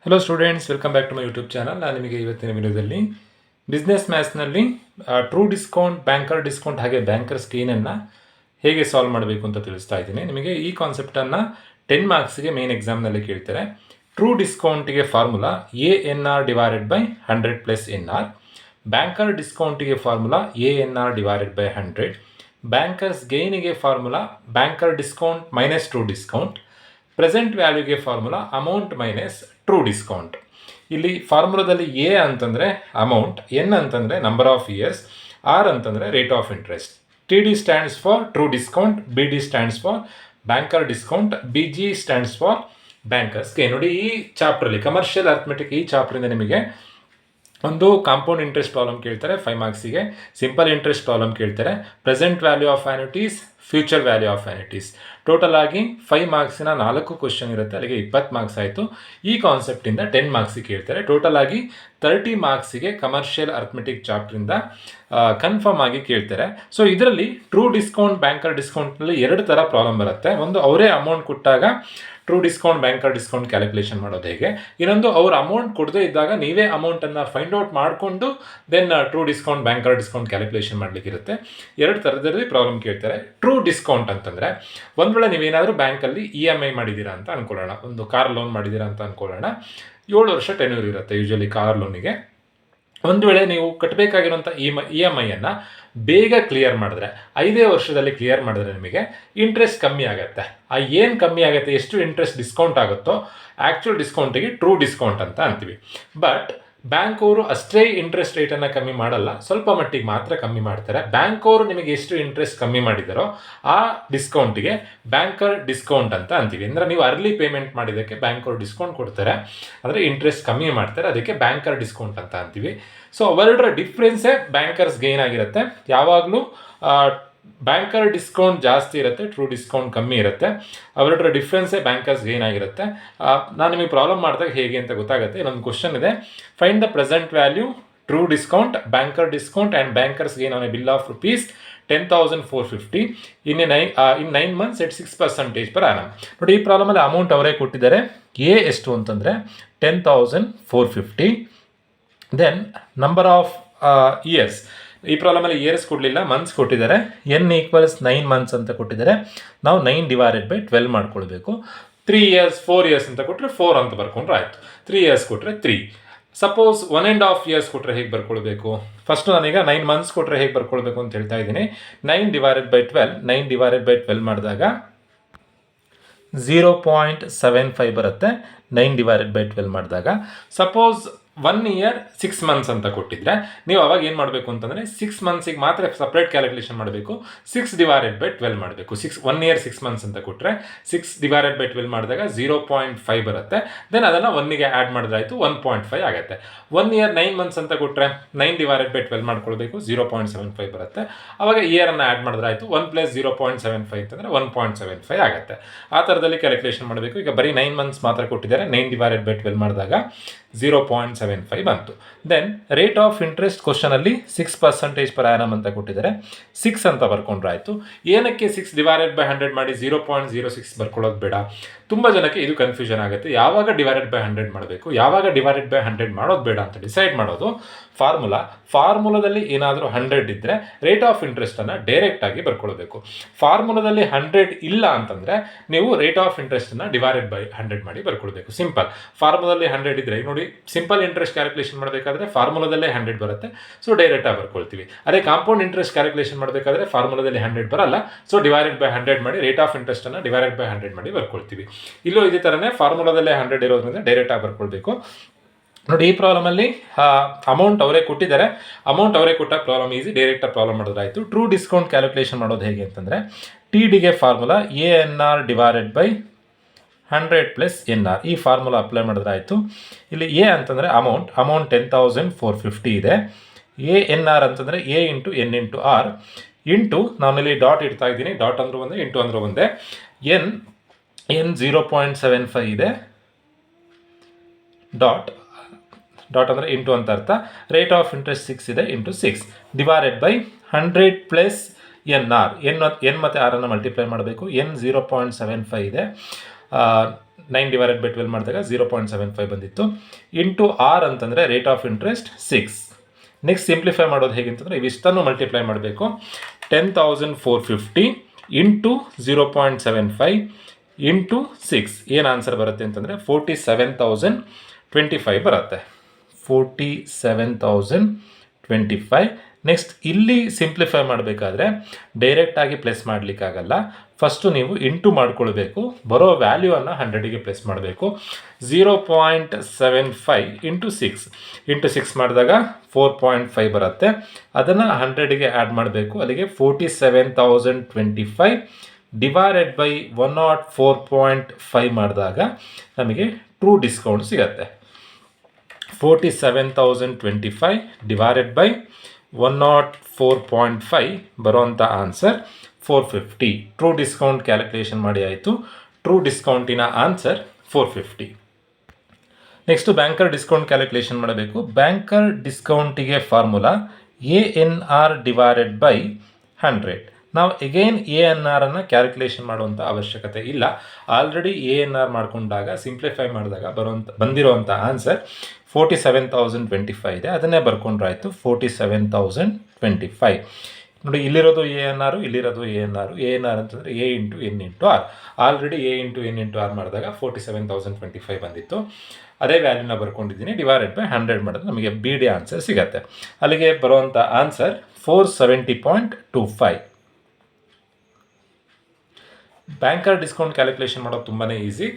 Hello students, welcome back to my YouTube channel. ನಾನು ನಿಮಗೆ ಇವತ್ತಿನ ವಿಡಿಯೋದಲ್ಲಿ ಬಿಸ್ನೆಸ್ ಮ್ಯಾಥ್ಸ್ನಲ್ಲಿ ಟ್ರೂ ಡಿಸ್ಕೌಂಟ್, ಬ್ಯಾಂಕರ್ ಡಿಸ್ಕೌಂಟ್ ಹಾಗೆ ಬ್ಯಾಂಕರ್ಸ್ ಗೇನನ್ನು ಹೇಗೆ ಸಾಲ್ವ್ ಮಾಡಬೇಕು ಅಂತ ತಿಳಿಸ್ತಾ ಇದ್ದೀನಿ. ನಿಮಗೆ ಈ ಕಾನ್ಸೆಪ್ಟನ್ನು 10 ಮಾರ್ಕ್ಸ್ಗೆ ಮೇನ್ ಎಕ್ಸಾಮ್ನಲ್ಲಿ ಕೇಳ್ತಾರೆ. ಟ್ರೂ ಡಿಸ್ಕೌಂಟಿಗೆ formula ANR divided by 100 plus NR. Banker ಡಿಸ್ಕೌಂಟಿಗೆ formula ANR divided by 100. Bankers ಗೇನಿಗೆ formula banker discount minus true discount. Present ವ್ಯಾಲ್ಯೂಗೆ formula amount minus true discount. ಇಲ್ಲಿ ಫಾರ್ಮುಲಾದಲ್ಲಿ ಎ ಅಂತಂದರೆ ಅಮೌಂಟ್, ಎನ್ ಅಂತಂದರೆ ನಂಬರ್ ಆಫ್ ಇಯರ್ಸ್, ಆರ್ ಅಂತಂದರೆ rate of interest. TD stands for true discount, BD stands for banker discount, BG stands for bankers gain. ನೋಡಿ, ಈ ಚಾಪ್ಟ್ರಲ್ಲಿ commercial arithmetic ಈ ಚಾಪ್ಟ್ರಿಂದ ನಿಮಗೆ ಒಂದು ಕಾಂಪೌಂಡ್ ಇಂಟ್ರೆಸ್ಟ್ ಪ್ರಾಬ್ಲಮ್ ಕೇಳ್ತಾರೆ 5 ಮಾರ್ಕ್ಸಿಗೆ, ಸಿಂಪಲ್ ಇಂಟ್ರೆಸ್ಟ್ ಪ್ರಾಬ್ಲಮ್ ಕೇಳ್ತಾರೆ, present value of annuities, future value of annuities. Total ಆಗಿ 5 ಮಾರ್ಕ್ಸಿನ 4 question ಇರುತ್ತೆ, ಅಲ್ಲಿಗೆ 20 ಮಾರ್ಕ್ಸ್ ಆಯಿತು. ಈ ಕಾನ್ಸೆಪ್ಟಿಂದ 10 ಮಾರ್ಕ್ಸಿಗೆ ಕೇಳ್ತಾರೆ. ಟೋಟಲ್ ಆಗಿ 30 ಮಾರ್ಕ್ಸಿಗೆ ಕಮರ್ಷಿಯಲ್ ಅರ್ಥಮೆಟಿಕ್ ಚಾಪ್ಟ್ರಿಂದ ಕನ್ಫರ್ಮ್ ಆಗಿ ಕೇಳ್ತಾರೆ. ಸೊ ಇದರಲ್ಲಿ ಟ್ರೂ ಡಿಸ್ಕೌಂಟ್, ಬ್ಯಾಂಕರ್ ಡಿಸ್ಕೌಂಟ್ನಲ್ಲಿ 2 ಥರ ಪ್ರಾಬ್ಲಮ್ ಬರುತ್ತೆ. ಒಂದು, ಅವರೇ ಅಮೌಂಟ್ ಕೊಟ್ಟಾಗ true discount, banker discount calculation ಮಾಡೋದು ಹೇಗೆ. ಇನ್ನೊಂದು, ಅವ್ರು ಅಮೌಂಟ್ ಕೊಡದೇ ಇದ್ದಾಗ ನೀವೇ ಅಮೌಂಟನ್ನು ಫೈಂಡ್ ಔಟ್ ಮಾಡಿಕೊಂಡು then true discount, banker discount calculation ಮಾಡಲಿಕ್ಕಿರುತ್ತೆ. 2 ಥರದಲ್ಲಿ ಪ್ರಾಬ್ಲಮ್ ಕೇಳ್ತಾರೆ. ಟ್ರೂ ಡಿಸ್ಕೌಂಟ್ ಅಂತಂದರೆ, ಒಂದು ವೇಳೆ ನೀವೇನಾದರೂ ಬ್ಯಾಂಕಲ್ಲಿ EMI ಮಾಡಿದ್ದೀರಾ ಅಂತ ಅಂದ್ಕೊಳ್ಳೋಣ, ಒಂದು ಕಾರ್ ಲೋನ್ ಮಾಡಿದ್ದೀರಾ ಅಂತ ಅಂದ್ಕೊಳ್ಳೋಣ. 7 ವರ್ಷ ಟೆನ್ಯೂರ್ ಇರುತ್ತೆ ಯೂಶಲಿ ಕಾರ್ ಲೋನಿಗೆ. ಒಂದು ವೇಳೆ ನೀವು ಕಟ್ಟಬೇಕಾಗಿರುವಂಥ EMIಯನ್ನು ಬೇಗ ಕ್ಲಿಯರ್ ಮಾಡಿದ್ರೆ, 5 ವರ್ಷದಲ್ಲಿ ಕ್ಲಿಯರ್ ಮಾಡಿದ್ರೆ ನಿಮಗೆ ಇಂಟ್ರೆಸ್ಟ್ ಕಮ್ಮಿ ಆಗುತ್ತೆ. ಆ ಏನು ಕಮ್ಮಿ ಆಗುತ್ತೆ, ಎಷ್ಟು ಇಂಟ್ರೆಸ್ಟ್ ಡಿಸ್ಕೌಂಟ್ ಆಗುತ್ತೋ ಆ್ಯಕ್ಚುಯಲ್ ಡಿಸ್ಕೌಂಟಿಗೆ ಟ್ರೂ ಡಿಸ್ಕೌಂಟ್ ಅಂತ ಅಂತೀವಿ. ಬಟ್ ಬ್ಯಾಂಕ್ ಅವರು ಅಷ್ಟೇ ಇಂಟ್ರೆಸ್ಟ್ ರೇಟನ್ನು ಕಮ್ಮಿ ಮಾಡಲ್ಲ, ಸ್ವಲ್ಪ ಮಟ್ಟಿಗೆ ಮಾತ್ರ ಕಮ್ಮಿ ಮಾಡ್ತಾರೆ. ಬ್ಯಾಂಕ್ ಅವರು ನಿಮಗೆ ಎಷ್ಟು ಇಂಟ್ರೆಸ್ಟ್ ಕಮ್ಮಿ ಮಾಡಿದಾರೋ ಆ ಡಿಸ್ಕೌಂಟಿಗೆ ಬ್ಯಾಂಕರ್ ಡಿಸ್ಕೌಂಟ್ ಅಂತ ಅಂತೀವಿ. ಅಂದರೆ ನೀವು ಅರ್ಲಿ ಪೇಮೆಂಟ್ ಮಾಡಿದ್ದಕ್ಕೆ ಬ್ಯಾಂಕ್ ಅವರು ಡಿಸ್ಕೌಂಟ್ ಕೊಡ್ತಾರೆ, ಅಂದರೆ ಇಂಟ್ರೆಸ್ಟ್ ಕಮ್ಮಿ ಮಾಡ್ತಾರೆ, ಅದಕ್ಕೆ ಬ್ಯಾಂಕರ್ ಡಿಸ್ಕೌಂಟ್ ಅಂತ ಅಂತೀವಿ. ಸೊ ಅವೆರಡರ ಡಿಫ್ರೆನ್ಸೇ ಬ್ಯಾಂಕರ್ಸ್ ಗೇನ್ ಆಗಿರುತ್ತೆ. ಯಾವಾಗಲೂ ಬ್ಯಾಂಕರ್ ಡಿಸ್ಕೌಂಟ್ ಜಾಸ್ತಿ ಇರುತ್ತೆ, ಟ್ರೂ ಡಿಸ್ಕೌಂಟ್ ಕಮ್ಮಿ ಇರುತ್ತೆ. ಅವೆರಡರ ಡಿಫ್ರೆನ್ಸೇ ಬ್ಯಾಂಕರ್ಸ್ ಗೇನ್ ಆಗಿರುತ್ತೆ. ನಾನು ನಿಮಗೆ ಪ್ರಾಬ್ಲಮ್ ಮಾಡಿದಾಗ ಹೇಗೆ ಅಂತ ಗೊತ್ತಾಗುತ್ತೆ. ಇನ್ನೊಂದು ಕ್ವಶನ್ ಇದೆ, find the present value, true discount, banker discount and bankers gain on A bill of rupees 10,450 in 9 months at 6% per annum. ನೋಡಿ, ಈ ಪ್ರಾಬ್ಲಮಲ್ಲಿ ಅಮೌಂಟ್ ಅವರೇ ಕೊಟ್ಟಿದ್ದಾರೆ. ಎ ಎಷ್ಟು ಅಂತಂದರೆ 10,450. ದೆನ್ ನಂಬರ್ ಆಫ್ ಇಯರ್ಸ್, ಈ ಪ್ರಾಬ್ಲಮಲ್ಲಿ ಇಯರ್ಸ್ ಕೊಡಲಿಲ್ಲ, ಮಂತ್ಸ್ ಕೊಟ್ಟಿದ್ದಾರೆ. N = 9 months ಅಂತ ಕೊಟ್ಟಿದ್ದಾರೆ. ನಾವು 9 ಡಿವೈಡೆಡ್ ಬೈ 12 ಮಾಡ್ಕೊಳ್ಬೇಕು. 3 years, 4 years ಅಂತ ಕೊಟ್ಟರೆ 4 ಅಂತ ಬರ್ಕೊಂಡ್ರೆ ಆಯಿತು. 3 years ಕೊಟ್ಟರೆ 3. ಸಪೋಸ್ 1.5 years ಕೊಟ್ಟರೆ ಹೇಗೆ ಬರ್ಕೊಳ್ಬೇಕು? ಫಸ್ಟು ನಾನೀಗ 9 months ಕೊಟ್ಟರೆ ಹೇಗೆ ಬರ್ಕೊಳ್ಬೇಕು ಅಂತ ಹೇಳ್ತಾ ಇದ್ದೀನಿ. 9 ಡಿವೈಡೆಡ್ ಬೈ 12 ಮಾಡಿದಾಗ 0.75 ಬರುತ್ತೆ. 9 ಡಿವೈಡೆಡ್ ಬೈ 12 ಮಾಡಿದಾಗ ಸಪೋಸ್ 1 year 6 months ಅಂತ ಕೊಟ್ಟಿದ್ರೆ ನೀವು ಅವಾಗ ಏನು ಮಾಡಬೇಕು ಅಂತಂದರೆ 6 monthsಗೆ ಮಾತ್ರ ಸಪ್ರೇಟ್ ಕ್ಯಾಲ್ಕುಲೇಷನ್ ಮಾಡಬೇಕು. 6 ಡಿವೈಡೆಡ್ ಬೈ 12 ಮಾಡಬೇಕು. 1 year 6 months ಅಂತ ಕೊಟ್ಟರೆ 6 ಡಿವೈಡೆಡ್ ಬೈ 12 ಮಾಡಿದಾಗ 0.5 ಬರುತ್ತೆ. ದೆನ್ ಅದನ್ನು 1ಗೆ ಆ್ಯಡ್ ಮಾಡಿದ್ರೆ ಆಯಿತು, 1.5 ಆಗುತ್ತೆ. 1 year 9 months ಅಂತ ಕೊಟ್ಟರೆ 9 ಡಿವೈಡೆಡ್ ಬೈ 12 ಮಾಡ್ಕೊಳ್ಬೇಕು, 0.75 ಬರುತ್ತೆ. ಆವಾಗ ಇಯರನ್ನು ಆ್ಯಡ್ ಮಾಡಿದ್ರೆ ಆಯಿತು, 1 + 0.75 ಅಂತಂದರೆ 1.75 ಆಗುತ್ತೆ. ಆ ಥರದಲ್ಲಿ ಕ್ಯಾಲ್ಕುಲೇಷನ್ ಮಾಡಬೇಕು. ಈಗ ಬರೀ 9 months ಮಾತ್ರ ಕೊಟ್ಟಿದ್ದಾರೆ. 9 ಡಿವೈಡೆಡ್ ಬೈ 12 ಮಾಡಿದಾಗ 0.75 ಬಂತು. ದೆನ್ ರೇಟ್ ಆಫ್ ಇಂಟ್ರೆಸ್ಟ್ ಕ್ವಶನಲ್ಲಿ 6% per annum ಅಂತ ಕೊಟ್ಟಿದ್ದಾರೆ. 6 ಅಂತ ಬರ್ಕೊಂಡ್ರೆ ಆಯಿತು. ಏನಕ್ಕೆ 6 ಡಿವೈಡೆಡ್ ಬೈ 100 ಮಾಡಿ 0.06 ಬರ್ಕೊಳ್ಳೋದು ಬೇಡ? ತುಂಬ ಜನಕ್ಕೆ ಇದು ಕನ್ಫ್ಯೂಷನ್ ಆಗುತ್ತೆ. ಯಾವಾಗ ಡಿವೈಡೆಡ್ ಬೈ 100 ಮಾಡಬೇಕು, ಯಾವಾಗ ಡಿವೈಡೆಡ್ ಬೈ 100 ಮಾಡೋದು ಬೇಡ ಅಂತ ಡಿಸೈಡ್ ಮಾಡೋದು ಫಾರ್ಮುಲಾದಲ್ಲಿ ಏನಾದರೂ 100 ಇದ್ದರೆ ರೇಟ್ ಆಫ್ ಇಂಟ್ರೆಸ್ಟನ್ನು ಡೈರೆಕ್ಟಾಗಿ ಬರ್ಕೊಳ್ಬೇಕು. ಫಾರ್ಮುಲಾದಲ್ಲಿ 100 ಇಲ್ಲ ಅಂತಂದರೆ ನೀವು ರೇಟ್ ಆಫ್ ಇಂಟ್ರೆಸ್ಟನ್ನು ಡಿವೈಡೆಡ್ ಬೈ 100 ಮಾಡಿ ಬರ್ಕೊಳ್ಬೇಕು. ಸಿಂಪಲ್. ಫಾರ್ಮುಲಾದಲ್ಲಿ 100 ಇದ್ದರೆ ನೋಡಿ, ಸಿಂಪಲ್ ಇಂಟ್ರೆಸ್ಟ್ ಕ್ಯಾಲ್ಕುಲೇಷನ್ ಮಾಡಬೇಕಾದ್ರೆ ಫಾರ್ಮುಲಾದಲ್ಲೇ 100 ಬರುತ್ತೆ, ಸೊ ಡೈರೆಕ್ಟಾಗಿ ಬರ್ಕೊಳ್ತೀವಿ. ಅದೇ ಕಾಂಪೌಂಡ್ ಇಂಟ್ರೆಸ್ಟ್ ಕ್ಯಾಲ್ಕುಲೇಷನ್ ಮಾಡಬೇಕಾದ್ರೆ ಫಾರ್ಮುಲಾದಲ್ಲಿ 100 ಬರಲ್ಲ, ಸೊ ಡಿವೈಡೆಡ್ ಬೈ 100 ಮಾಡಿ ರೇಟ್ ಆಫ್ ಇಂಟ್ರೆಸ್ಟನ್ನು ಡಿವೈಡೆಡ್ ಬೈ 100 ಮಾಡಿ ಬರ್ಕೊಳ್ತೀವಿ. ಇಲ್ಲೂ ಇದೇ ಥರನೇ ಫಾರ್ಮುಲಾದಲ್ಲೇ 100 ಇರೋದ್ರಿಂದ ಡೈರೆಕ್ಟಾಗಿ ಬರ್ಕೊಳ್ಬೇಕು. ನೋಡಿ, ಈ ಪ್ರಾಬ್ಲಮಲ್ಲಿ ಅಮೌಂಟ್ ಅವರೇ ಕೊಟ್ಟಿದ್ದಾರೆ. ಅಮೌಂಟ್ ಅವರೇ ಕೊಟ್ಟ ಪ್ರಾಬ್ಲಮ್ ಈಸಿ, ಡೈರೆಕ್ಟಾಗಿ ಪ್ರಾಬ್ಲಮ್ ಮಾಡೋದಾಯಿತು. ಟ್ರೂ ಡಿಸ್ಕೌಂಟ್ ಕ್ಯಾಲ್ಕುಲೇಷನ್ ಮಾಡೋದು ಹೇಗೆ ಅಂತಂದರೆ, TDಗೆ formula ANR divided by 100 plus NR. ಈ ಫಾರ್ಮುಲಾ ಅಪ್ಲೈ ಮಾಡಿದ್ರೆ ಆಯಿತು. ಇಲ್ಲಿ ಎ ಅಂತಂದರೆ ಅಮೌಂಟ್ 10,450 ಇದೆ. ANR ಅಂತಂದರೆ A × N × R ಇಂಟು, ನಾನಿಲ್ಲಿ ಡಾಟ್ ಇಡ್ತಾ ಇದ್ದೀನಿ, ಡಾಟ್ ಅಂದರೂ ಒಂದೇ, ಇಂಟು ಅಂದರೂ ಒಂದೇ. N 0.75 ಇದೆ, ಡಾಟ್ ಅಂದರೆ ಇಂಟು ಅಂತ ಅರ್ಥ. ರೇಟ್ ಆಫ್ ಇಂಟ್ರೆಸ್ಟ್ 6 ಇದೆ, into 6 divided by 100 plus NR. N ಮತ್ತು R ಅನ್ನು ಮಲ್ಟಿಪ್ಲೈ ಮಾಡಬೇಕು. N 0.75 ಇದೆ, 9/12 ಮಾಡಿದಾಗ 0.75 ಬಂದಿತ್ತು. ಇಂಟು ಆರ್ ಅಂತಂದರೆ rate of interest 6. Next simplify ಮಾಡೋದು ಹೇಗೆ ಅಂತಂದರೆ ಇವಿಷ್ಟನ್ನು ಮಲ್ಟಿಪ್ಲೈ ಮಾಡಬೇಕು. 10,450 ಇಂಟು 0.75 ಇಂಟು 6 ಏನು ಆನ್ಸರ್ ಬರುತ್ತೆ ಅಂತಂದರೆ 47,025 ಬರುತ್ತೆ. 47,025. ನೆಕ್ಸ್ಟ್ ಇಲ್ಲಿ ಸಿಂಪ್ಲಿಫೈ ಮಾಡಬೇಕಾದ್ರೆ ಡೈರೆಕ್ಟಾಗಿ ಪ್ಲೇಸ್ ಮಾಡಲಿಕ್ಕಾಗಲ್ಲ. ಫಸ್ಟು ನೀವು ಇಂಟು ಮಾಡ್ಕೊಳ್ಬೇಕು. ಬರೋ ವ್ಯಾಲ್ಯೂವನ್ನು 100ಗೆ ಪ್ಲೇಸ್ ಮಾಡಬೇಕು. 0.75 ಇಂಟು 6 ಮಾಡಿದಾಗ 4.5 ಬರುತ್ತೆ. ಅದನ್ನು 100ಗೆ ಆ್ಯಡ್ ಮಾಡಬೇಕು. ಅಲ್ಲಿಗೆ 47,025 ಡಿವೈಡೆಡ್ ಬೈ 104.5 ಮಾಡಿದಾಗ ನಮಗೆ ಟ್ರೂ ಡಿಸ್ಕೌಂಟ್ ಸಿಗುತ್ತೆ. 47,025 ಡಿವೈಡೆಡ್ ಬೈ 104.5 ಬರೋಂಥ ಆನ್ಸರ್ 450. ಟ್ರೂ ಡಿಸ್ಕೌಂಟ್ ಕ್ಯಾಲ್ಕುಲೇಷನ್ ಮಾಡಿ ಆಯಿತು. ಟ್ರೂ ಡಿಸ್ಕೌಂಟಿನ answer 450. Next banker discount calculation ಮಾಡಬೇಕು. ಬ್ಯಾಂಕರ್ ಡಿಸ್ಕೌಂಟಿಗೆ ಫಾರ್ಮುಲಾ ANR ಡಿವೈಡೆಡ್ ಬೈ 100. ನಾವು ಎಗೈನ್ ANRನ್ನು ಕ್ಯಾಲ್ಕುಲೇಷನ್ ಮಾಡುವಂಥ ಅವಶ್ಯಕತೆ ಇಲ್ಲ. ಆಲ್ರೆಡಿ ANR ಮಾಡಿಕೊಂಡಾಗ ಸಿಂಪ್ಲಿಫೈ ಮಾಡಿದಾಗ ಬಂದಿರೋವಂಥ ಆನ್ಸರ್ 47,025 ಇದೆ. ಅದನ್ನೇ ಬರ್ಕೊಂಡ್ರಾಯ್ತು. 47,025 ನೋಡಿ, ಇಲ್ಲಿರೋದು ANR, ಇಲ್ಲಿರೋದು ANR. ANR ಅಂತಂದರೆ A into N into R. Already A into N into R ಮಾಡಿದಾಗ 47,025 ಬಂದಿತ್ತು. ಅದೇ ವ್ಯಾಲ್ಯೂನ ಬರ್ಕೊಂಡಿದ್ದೀನಿ. ಡಿವೈಡೆಡ್ ಬೈ 100 ಮಾಡಿದ್ರೆ ನಮಗೆ BD ಆನ್ಸರ್ ಸಿಗುತ್ತೆ. ಅಲ್ಲಿಗೆ ಬರುವಂಥ ಆನ್ಸರ್ 470.25. ಬ್ಯಾಂಕರ್ ಡಿಸ್ಕೌಂಟ್ ಕ್ಯಾಲ್ಕುಲೇಷನ್ ಮಾಡೋದು ತುಂಬಾ ಈಸಿ.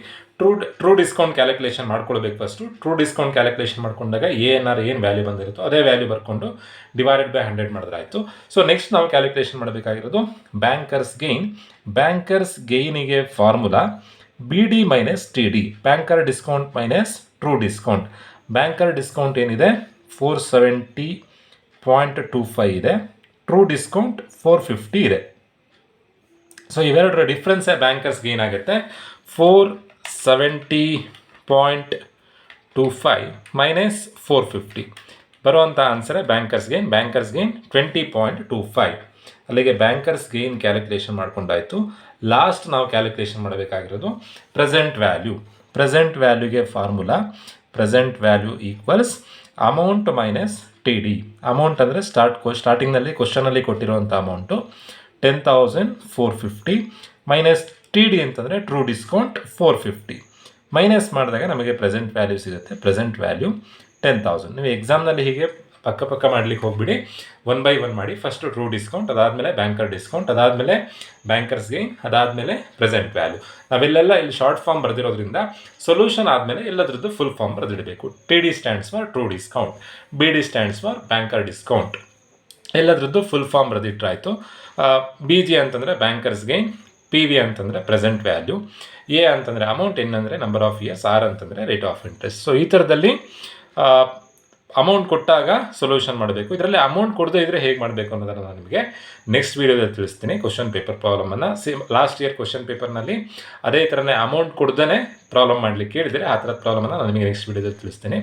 ಟ್ರೂ ಡಿಸ್ಕೌಂಟ್ ಕ್ಯಾಲ್ಕುಲೇಷನ್ ಮಾಡ್ಕೊಳ್ಬೇಕು. ಫಸ್ಟು ಟ್ರೂ ಡಿಸ್ಕೌಂಟ್ ಕ್ಯಾಲ್ಕುಲೇಷನ್ ಮಾಡ್ಕೊಂಡಾಗ ANR ಏನು ವ್ಯಾಲ್ಯೂ ಬಂದಿರುತ್ತೋ ಅದೇ ವ್ಯಾಲ್ಯೂ ಬರ್ಕೊಂಡು ಡಿವೈಡೆಡ್ ಬೈ 100 ಮಾಡಿದ್ರೆ ಆಯಿತು. ಸೊ ನೆಕ್ಸ್ಟ್ ನಾವು ಕ್ಯಾಲ್ಕುಲೇಷನ್ ಮಾಡಬೇಕಾಗಿರೋದು ಬ್ಯಾಂಕರ್ಸ್ ಗೈನ್. ಬ್ಯಾಂಕರ್ಸ್ ಗೈನಿಗೆ formula BD minus TD. Banker discount minus true discount. Banker discount ಏನಿದೆ 470.25 ಇದೆ. ಟ್ರೂ ಡಿಸ್ಕೌಂಟ್ 450 ಇದೆ. ಸೊ ಇವೆರಡರ ಡಿಫ್ರೆನ್ಸೇ ಬ್ಯಾಂಕರ್ಸ್ ಗೇನ್ ಆಗುತ್ತೆ. 470.25 ಮೈನಸ್ 450 ಬರುವಂಥ ಆನ್ಸರೇ ಬ್ಯಾಂಕರ್ಸ್ ಗೇನ್. Bankers gain 20.25. ಅಲ್ಲಿಗೆ ಬ್ಯಾಂಕರ್ಸ್ ಗೇನ್ ಕ್ಯಾಲ್ಕುಲೇಷನ್ ಮಾಡ್ಕೊಂಡಾಯಿತು. ಲಾಸ್ಟ್ ನಾವು ಕ್ಯಾಲ್ಕುಲೇಷನ್ ಮಾಡಬೇಕಾಗಿರೋದು ಪ್ರೆಸೆಂಟ್ ವ್ಯಾಲ್ಯೂ. ಪ್ರೆಸೆಂಟ್ ವ್ಯಾಲ್ಯೂಗೆ formula present value equals amount minus TD. Amount ಅಂದರೆ ಸ್ಟಾರ್ಟಿಂಗ್ನಲ್ಲಿ ಕ್ವಶನಲ್ಲಿ ಕೊಟ್ಟಿರುವಂಥ ಅಮೌಂಟು 10,450 ಮೈನಸ್ TD ಅಂತಂದರೆ ಟ್ರೂ ಡಿಸ್ಕೌಂಟ್ 450. ಮೈನಸ್ ಮಾಡಿದಾಗ ನಮಗೆ ಪ್ರೆಸೆಂಟ್ ವ್ಯಾಲ್ಯೂ ಸಿಗುತ್ತೆ. Present value 10,000. ನೀವು ಎಕ್ಸಾಮ್ನಲ್ಲಿ ಹೀಗೆ ಪಕ್ಕ ಮಾಡಲಿಕ್ಕೆ ಹೋಗ್ಬಿಡಿ. 1 by 1 ಮಾಡಿ. ಫಸ್ಟು ಟ್ರೂ ಡಿಸ್ಕೌಂಟ್, ಅದಾದಮೇಲೆ ಬ್ಯಾಂಕರ್ ಡಿಸ್ಕೌಂಟ್, ಅದಾದಮೇಲೆ ಬ್ಯಾಂಕರ್ಸ್ ಗೇನ್, ಅದಾದಮೇಲೆ ಪ್ರೆಸೆಂಟ್ ವ್ಯಾಲ್ಯೂ. ನಾವೆಲ್ಲೆಲ್ಲ ಇಲ್ಲಿ ಶಾರ್ಟ್ ಫಾರ್ಮ್ ಬರೆದಿರೋದ್ರಿಂದ ಸೊಲ್ಯೂಷನ್ ಆದಮೇಲೆ ಎಲ್ಲದ್ರದ್ದು ಫುಲ್ ಫಾರ್ಮ್ ಬರೆದಿಡಬೇಕು. TD stands for true discount, BD stands for banker discount. ಎಲ್ಲದ್ರದ್ದು ಫುಲ್ ಫಾರ್ಮ್ ಬರೆದಿಟ್ರಾಯಿತು. BG ಅಂತಂದರೆ ಬ್ಯಾಂಕರ್ಸ್ ಗೇನ್, PV ಅಂತಂದರೆ ಪ್ರೆಸೆಂಟ್ ವ್ಯಾಲ್ಯೂ, A ಅಂತಂದರೆ ಅಮೌಂಟ್, N ಅಂದರೆ ನಂಬರ್ ಆಫ್ ಇಯರ್ಸ್, R ಅಂತಂದರೆ ರೇಟ್ ಆಫ್ ಇಂಟ್ರೆಸ್ಟ್. ಸೊ ಈ ಥರದಲ್ಲಿ ಅಮೌಂಟ್ ಕೊಟ್ಟಾಗ ಸೊಲ್ಯೂಷನ್ ಮಾಡಬೇಕು. ಇದರಲ್ಲಿ ಅಮೌಂಟ್ ಕೊಡದೇ ಇದ್ದರೆ ಹೇಗೆ ಮಾಡಬೇಕು ಅನ್ನೋದನ್ನು ನಾನು ನಿಮಗೆ ನೆಕ್ಸ್ಟ್ ವೀಡಿಯೋದಲ್ಲಿ ತಿಳಿಸ್ತೀನಿ. ಕ್ವಶನ್ ಪೇಪರ್ ಪ್ರಾಬ್ಲಮನ್ನು ಲಾಸ್ಟ್ ಇಯರ್ ಕ್ವಶನ್ ಪೇಪರ್ನಲ್ಲಿ ಅದೇ ಥರನೇ ಅಮೌಂಟ್ ಕೊಡ್ದೇ ಪ್ರಾಬ್ಲಮ್ ಮಾಡಲಿಕ್ಕೆ ಕೇಳಿದರೆ ಆ ಥರದ ಪ್ರಾಬ್ಲಮನ್ನು ನಾನು ನಿಮಗೆ ನೆಕ್ಸ್ಟ್ ವೀಡಿಯೋದಲ್ಲಿ ತಿಳಿಸ್ತೀನಿ.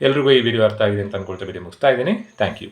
ಎಲ್ರಿಗೂ ಈ ವಿಡಿಯೋ ಅರ್ಥ ಆಗಿದೆ ಅಂತ ಅಂದ್ಕೊಳ್ತಾ ವಿಡಿಯೋ ಮುಗಿಸ್ತಾ ಇದ್ದೀನಿ. Thank you.